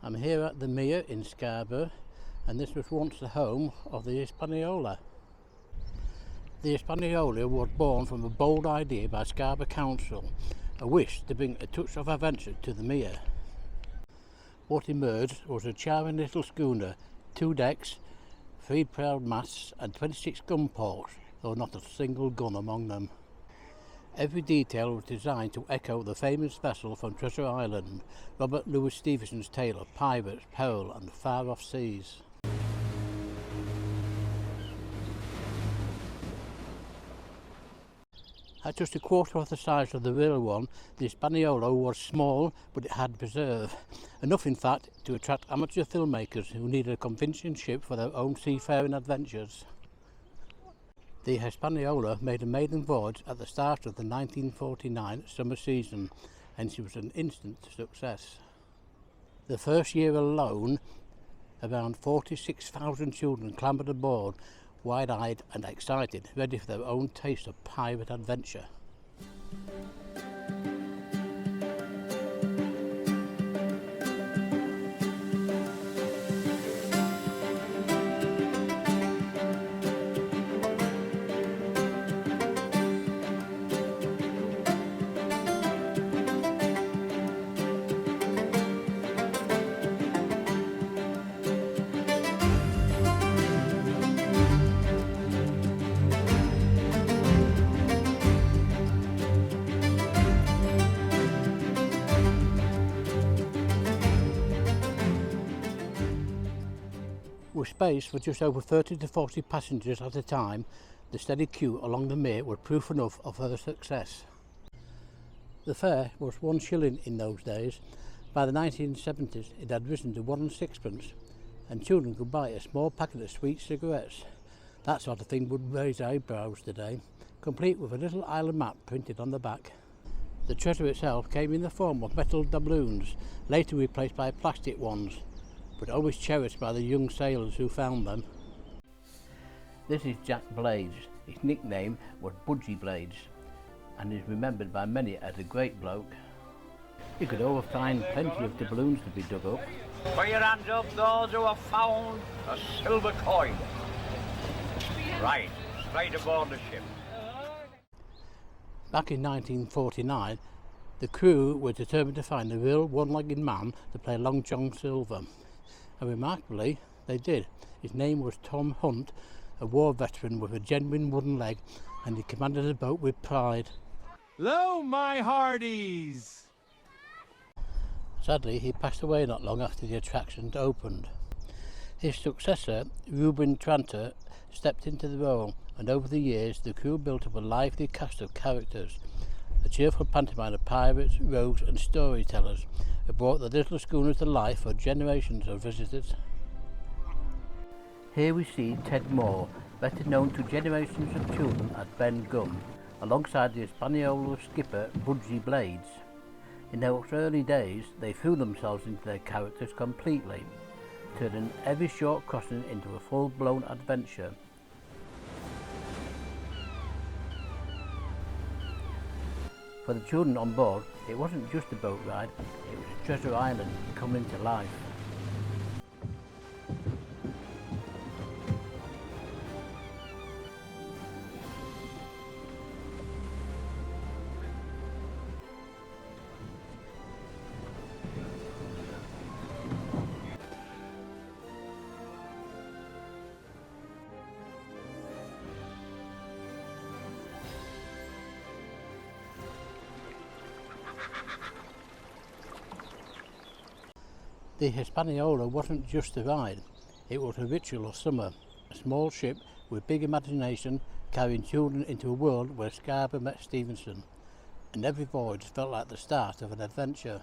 I'm here at the Mere in Scarborough, and this was once the home of the Hispaniola. The Hispaniola was born from a bold idea by Scarborough Council, a wish to bring a touch of adventure to the Mere. What emerged was a charming little schooner, 2 decks, 3 proud masts and 26 gun ports, though not a single gun among them. Every detail was designed to echo the famous vessel from Treasure Island, Robert Louis Stevenson's tale of pirates, peril and far-off seas. At just a quarter of the size of the real one, the Hispaniola was small, but it had reserve. Enough in fact to attract amateur filmmakers who needed a convincing ship for their own seafaring adventures. The Hispaniola made a maiden voyage at the start of the 1949 summer season, and she was an instant success. The first year alone, around 46,000 children clambered aboard, wide-eyed and excited, ready for their own taste of pirate adventure. With space for just over 30 to 40 passengers at a time, the steady queue along the Mere was proof enough of her success. The fare was £1 in those days. By the 1970s it had risen to 1 6pence, and children could buy a small packet of sweet cigarettes. That sort of thing would raise eyebrows today, complete with a little island map printed on the back. The treasure itself came in the form of metal doubloons, later replaced by plastic ones, but always cherished by the young sailors who found them. This is Jack Blades. His nickname was Budgie Blades, and is remembered by many as a great bloke. You could always find plenty of doubloons to be dug up. Put your hands up, those who have found a silver coin. Right, straight aboard the ship. Back in 1949, the crew were determined to find the real one-legged man to play Long John Silver. And remarkably, they did. His name was Tom Hunt, a war veteran with a genuine wooden leg, and he commanded the boat with pride. Lo, my hearties! Sadly, he passed away not long after the attraction opened. His successor, Reuben Tranter, stepped into the role, and over the years the crew built up a lively cast of characters, a cheerful pantomime of pirates, rogues and storytellers who brought the little schooner to life for generations of visitors. Here we see Ted Moore, better known to generations of children as Ben Gunn, alongside the Hispaniola skipper Budgie Blades. In those early days they threw themselves into their characters completely, turning every short crossing into a full-blown adventure. For the children on board, it wasn't just a boat ride, it was Treasure Island coming to life. The Hispaniola wasn't just a ride, it was a ritual of summer, a small ship with big imagination carrying children into a world where Scarborough met Stevenson, and every voyage felt like the start of an adventure.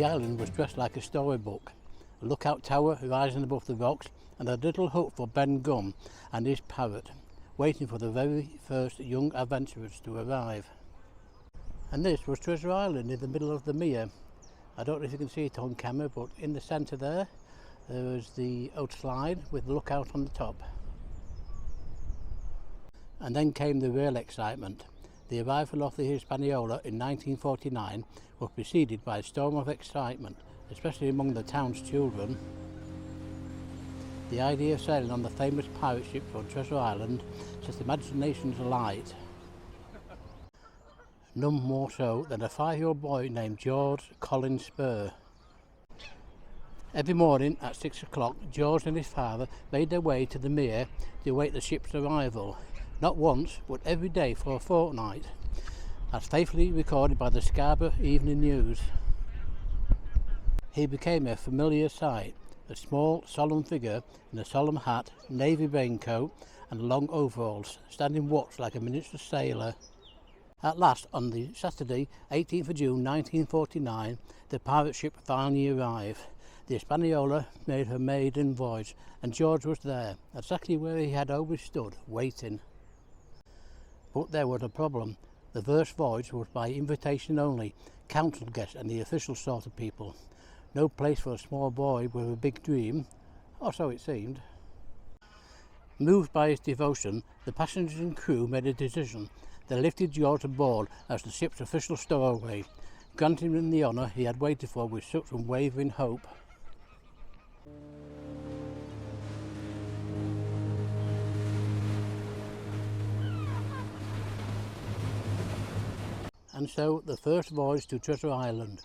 island was dressed like a storybook. A lookout tower rising above the rocks, and a little hut for Ben Gunn and his parrot, waiting for the very first young adventurers to arrive. And this was Treasure Island in the middle of the Mere. I don't know if you can see it on camera, but in the centre there is the old slide with the lookout on the top. And then came the real excitement. The arrival of the Hispaniola in 1949 was preceded by a storm of excitement, especially among the town's children. The idea of sailing on the famous pirate ship on Treasure Island set imaginations alight. None more so than a 5-year-old boy named George Colin Spur. Every morning at 6 o'clock, George and his father made their way to the Mere to await the ship's arrival, not once, but every day for a fortnight, as faithfully recorded by the Scarborough Evening News. He became a familiar sight, a small, solemn figure in a solemn hat, navy raincoat and long overalls, standing watch like a miniature sailor. At last, on the Saturday, 18th of June 1949, the pirate ship finally arrived. The Hispaniola made her maiden voyage, and George was there, exactly where he had always stood, waiting. But there was a problem. The first voyage was by invitation only, council guests and the official sort of people. No place for a small boy with a big dream, or so it seemed. Moved by his devotion, the passengers and crew made a decision. They lifted George aboard as the ship's official stowaway, granting him the honour he had waited for with such unwavering hope. And so the first voyage to Treasure Island.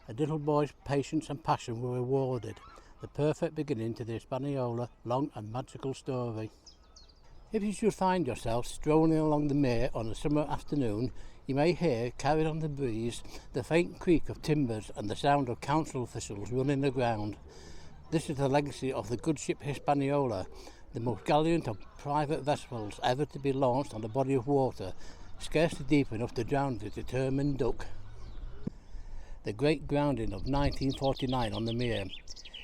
A little boy's patience and passion were rewarded, the perfect beginning to the Hispaniola long and magical story. If you should find yourself strolling along the Mere on a summer afternoon, you may hear, carried on the breeze, the faint creak of timbers and the sound of council officials running aground. This is the legacy of the good ship Hispaniola, the most gallant of private vessels ever to be launched on a body of water, scarcely deep enough to drown the determined duck. The great grounding of 1949 on the Mere.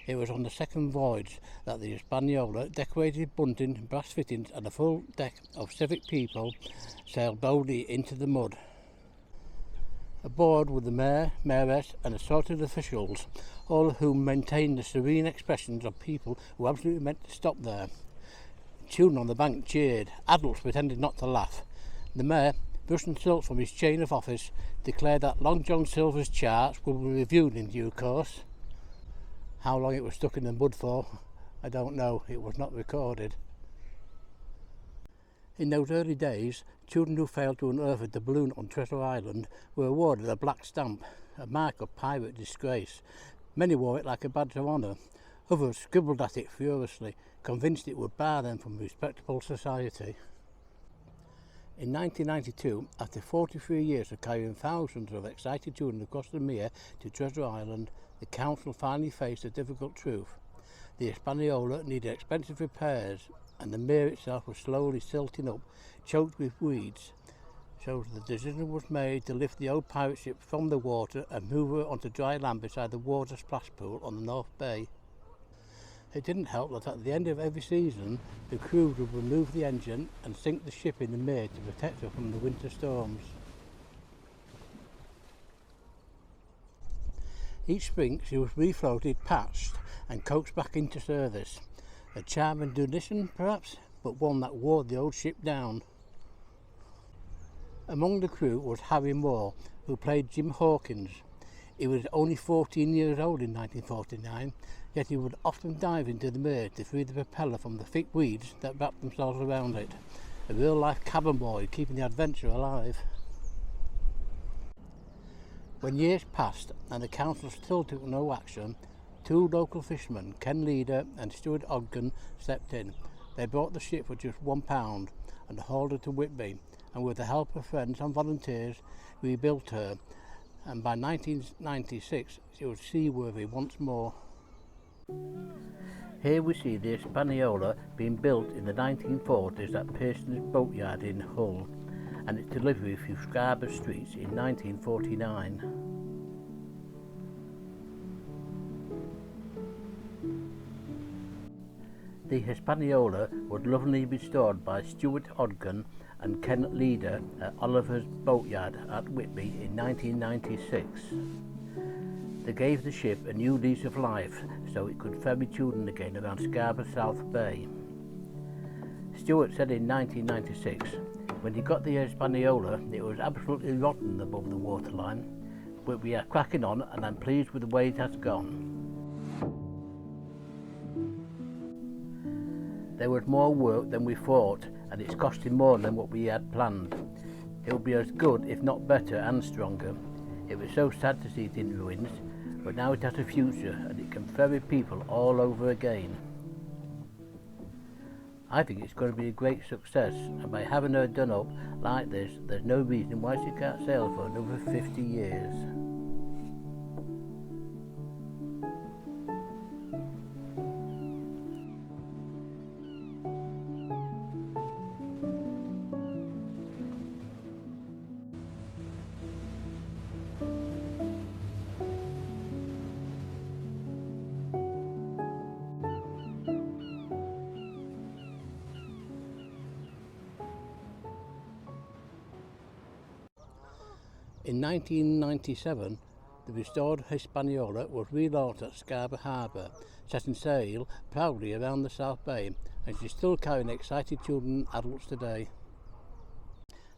It was on the second voyage that the Hispaniola, decorated bunting, brass fittings and a full deck of civic people, sailed boldly into the mud. Aboard were the mayor, mayoress and assorted officials, all of whom maintained the serene expressions of people who absolutely meant to stop there. Children on the bank cheered, adults pretended not to laugh. The mayor, brushing silt from his chain of office, declared that Long John Silver's charts would be reviewed in due course. How long it was stuck in the mud for, I don't know, it was not recorded. In those early days, children who failed to unearth a doubloon on Treasure Island were awarded a black stamp, a mark of pirate disgrace. Many wore it like a badge of honour. Others scribbled at it furiously, convinced it would bar them from respectable society. In 1992, after 43 years of carrying thousands of excited children across the Mere to Treasure Island, the council finally faced a difficult truth. The Hispaniola needed expensive repairs, and the Mere itself was slowly silting up, choked with weeds. So the decision was made to lift the old pirate ship from the water and move her onto dry land beside the water splash pool on the North Bay. It didn't help that at the end of every season, the crew would remove the engine and sink the ship in the Mere to protect her from the winter storms. Each spring she was refloated, patched and coaxed back into service. A charming tradition perhaps, but one that wore the old ship down. Among the crew was Harry Moore, who played Jim Hawkins. He was only 14 years old in 1949, yet he would often dive into the Mere to free the propeller from the thick weeds that wrapped themselves around it. A real-life cabin boy keeping the adventure alive. When years passed and the council still took no action, two local fishermen, Ken Leader and Stuart Ogden, stepped in. They bought the ship for just £1 and hauled her to Whitby, and with the help of friends and volunteers rebuilt her, and by 1996 she was seaworthy once more. Here we see the Hispaniola being built in the 1940s at Pearson's Boatyard in Hull, and its delivery through Scarborough streets in 1949. The Hispaniola was lovingly restored by Stuart Ogden and Ken Leader at Oliver's Boatyard at Whitby in 1996. They gave the ship a new lease of life so it could ferry children again around Scarborough South Bay. Stuart said in 1996, when he got the Hispaniola, it was absolutely rotten above the waterline, but we are cracking on and I'm pleased with the way it has gone. There was more work than we thought, and it's costing more than what we had planned. It will be as good, if not better and stronger. It was so sad to see it in ruins, but now it has a future and it can ferry people all over again. I think it's going to be a great success, and by having her done up like this, there's no reason why she can't sail for another 50 years. In 1997, the restored Hispaniola was relaunched at Scarborough Harbour, setting sail proudly around the South Bay, and she's still carrying excited children and adults today.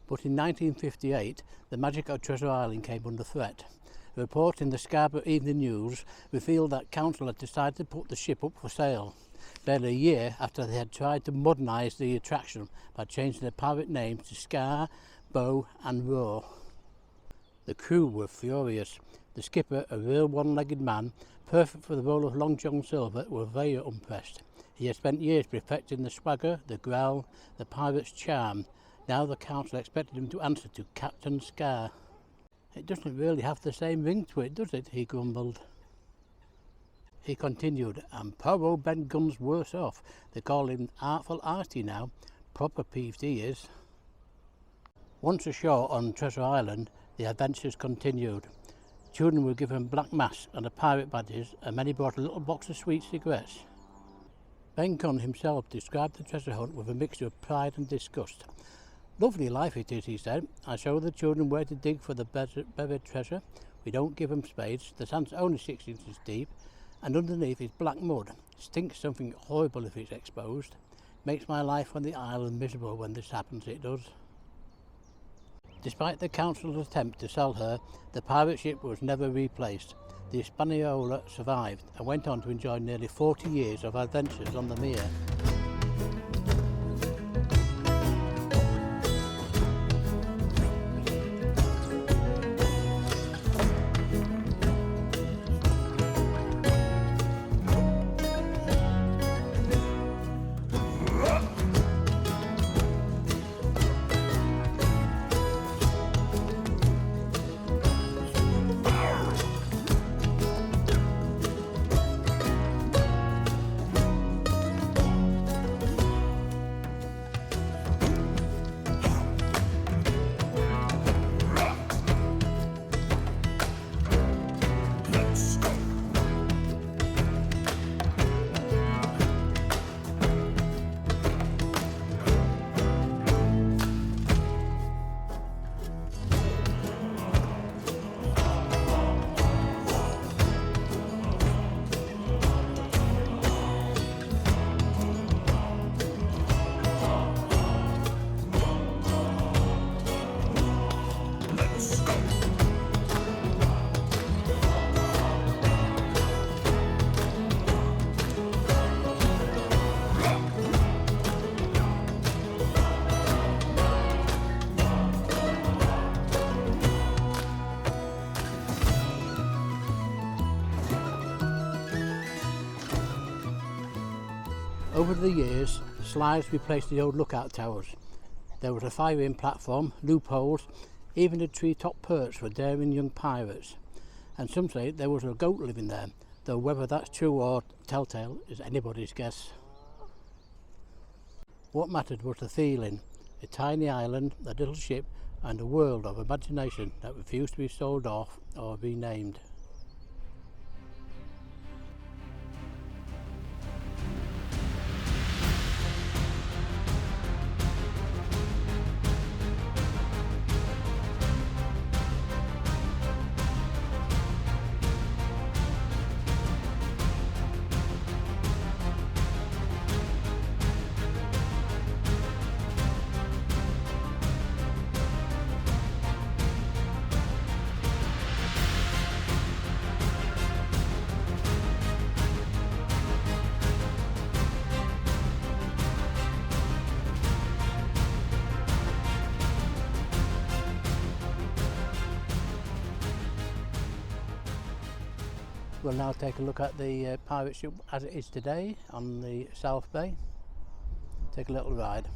But in 1958, the magic of Treasure Island came under threat. A report in the Scarborough Evening News revealed that council had decided to put the ship up for sale, barely a year after they had tried to modernise the attraction by changing the pirate names to Scar, Bow and Roar. The crew were furious. The skipper, a real one-legged man, perfect for the role of Long John Silver, was very unimpressed. He had spent years perfecting the swagger, the growl, the pirate's charm. Now the council expected him to answer to Captain Scar. It doesn't really have the same ring to it, does it? He grumbled. He continued, and poor old Ben Gunn's worse off. They call him Artful Artie now. Proper peeved he is. Once ashore on Treasure Island, the adventures continued. Children were given black masks and a pirate badges, and many brought a little box of sweet cigarettes. Ben Gunn himself described the treasure hunt with a mixture of pride and disgust. Lovely life it is, he said. I show the children where to dig for the buried treasure. We don't give them spades. The sand's only 6 inches deep, and underneath is black mud. Stinks something horrible if it's exposed. Makes my life on the island miserable when this happens, it does. Despite the council's attempt to sell her, the pirate ship was never replaced. The Hispaniola survived and went on to enjoy nearly 40 years of adventures on the Mere. Over the years, slides replaced the old lookout towers. There was a firing platform, loopholes, even a treetop perch for daring young pirates. And some say there was a goat living there, though whether that's true or telltale is anybody's guess. What mattered was the feeling, a tiny island, a little ship, and a world of imagination that refused to be sold off or renamed. We'll now take a look at the pirate ship as it is today on the South Bay. Take a little ride.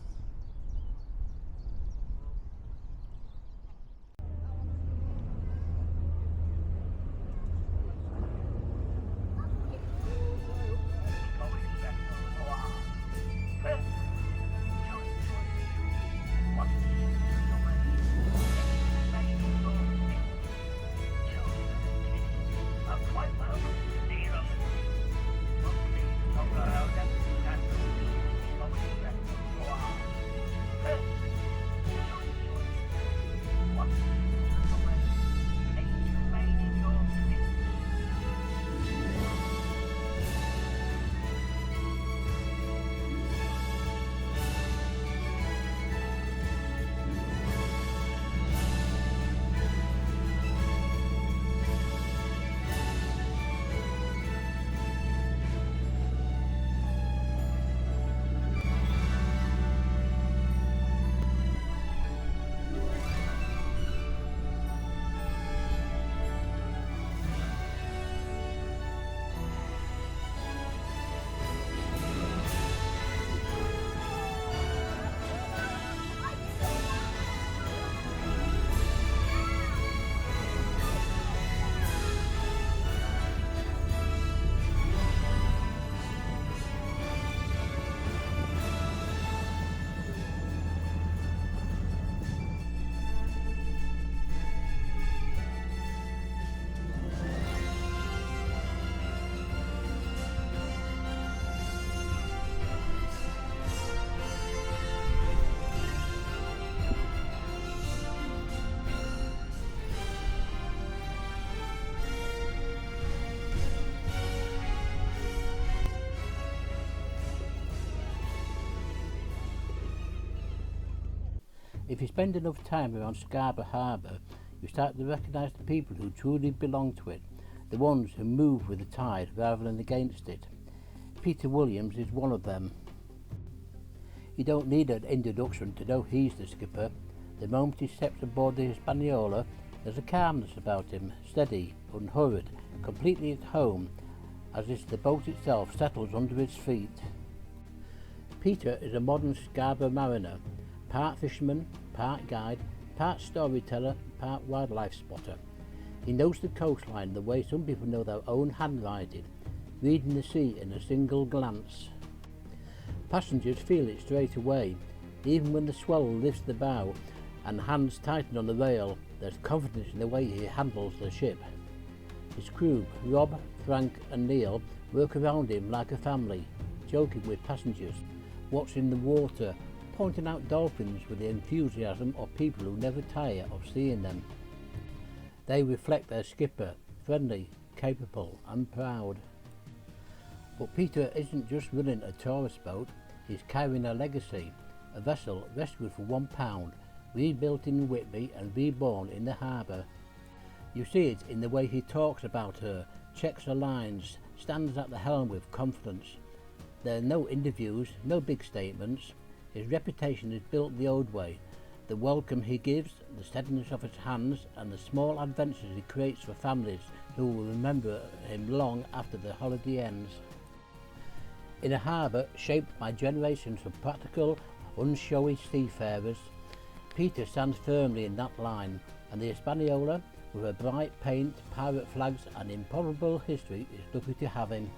If you spend enough time around Scarborough Harbour, you start to recognise the people who truly belong to it, the ones who move with the tide rather than against it. Peter Williams is one of them. You don't need an introduction to know he's the skipper. The moment he steps aboard the Hispaniola, there's a calmness about him, steady, unhurried, completely at home, as if the boat itself settles under his feet. Peter is a modern Scarborough mariner, part fisherman, part guide, part storyteller, part wildlife spotter. He knows the coastline the way some people know their own handwriting, reading the sea in a single glance. Passengers feel it straight away. Even when the swell lifts the bow and hands tighten on the rail, there's confidence in the way he handles the ship. His crew, Rob, Frank and Neil, work around him like a family, joking with passengers, watching the water, pointing out dolphins with the enthusiasm of people who never tire of seeing them. They reflect their skipper, friendly, capable and proud. But Peter isn't just running a tourist boat, he's carrying a legacy, a vessel rescued for £1, rebuilt in Whitby and reborn in the harbour. You see it in the way he talks about her, checks her lines, stands at the helm with confidence. There are no interviews, no big statements. His reputation is built the old way. The welcome he gives, the steadiness of his hands and the small adventures he creates for families who will remember him long after the holiday ends. In a harbour shaped by generations of practical, unshowy seafarers, Peter stands firmly in that line, and the Hispaniola, with her bright paint, pirate flags and improbable history, is lucky to have him.